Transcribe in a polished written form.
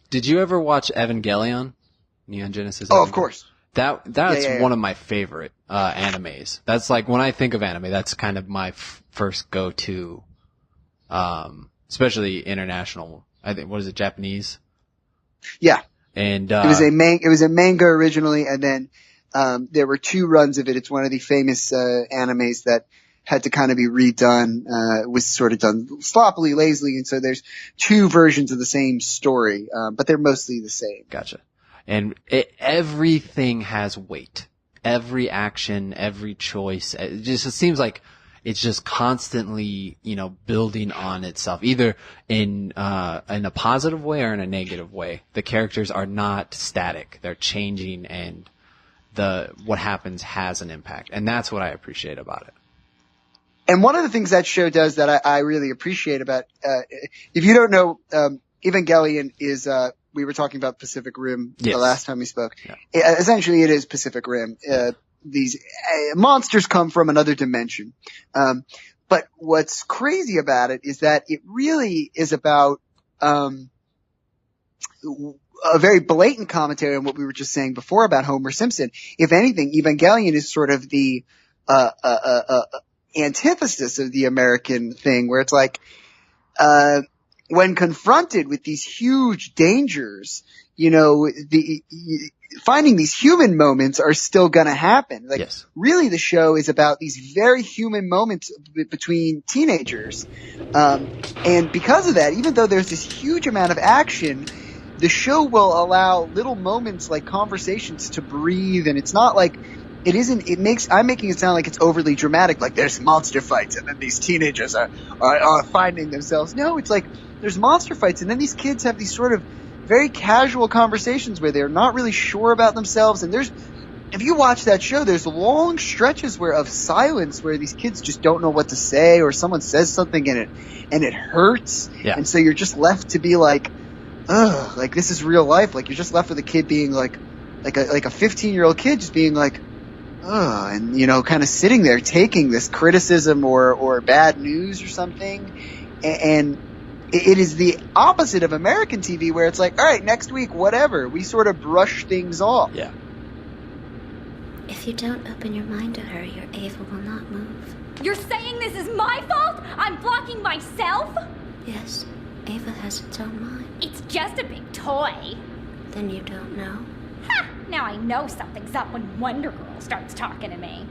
Did you ever watch Evangelion? Neon Genesis? Oh, of course. That's one of my favorite animes. That's like, when I think of anime, that's kind of my first go-to, especially international. I think, what is it, Japanese? Yeah. And it was a manga originally, and then there were 2 runs of it. It's one of the famous animes that had to kind of be redone. Was sort of done sloppily, lazily, and so there's 2 versions of the same story, but they're mostly the same. Gotcha. And everything has weight. Every action, every choice. It seems like it's just constantly, building on itself, either in a positive way or in a negative way. The characters are not static. They're changing, and what happens has an impact. And that's what I appreciate about it. And one of the things that show does that I really appreciate about, if you don't know, Evangelion is, we were talking about Pacific Rim the last time we spoke. Yeah. Essentially, it is Pacific Rim. These monsters come from another dimension. But what's crazy about it is that it really is about a very blatant commentary on what we were just saying before about Homer Simpson. If anything, Evangelion is sort of the antithesis of the American thing, where it's like when confronted with these huge dangers, finding these human moments are still going to happen. Like, really, the show is about these very human moments between teenagers. And because of that, even though there's this huge amount of action, the show will allow little moments like conversations to breathe. And it's not like, I'm making it sound like it's overly dramatic, like there's monster fights and then these teenagers are finding themselves. No, it's like there's monster fights and then these kids have these sort of very casual conversations where they're not really sure about themselves. And if you watch that show, there's long stretches of silence where these kids just don't know what to say, or someone says something and it hurts. Yeah. And so you're just left to be like, ugh, like this is real life. Like you're just left with a kid being like a 15-year-old kid just being like, ugh, and kind of sitting there taking this criticism or bad news or something. And it is the opposite of American TV, where it's like, all right, next week, whatever. We sort of brush things off. Yeah. If you don't open your mind to her, your Ava will not move. You're saying this is my fault? I'm blocking myself? Yes, Ava has its own mind. It's just a big toy. Then you don't know. Ha! Now I know something's up when Wonder Girl starts talking to me.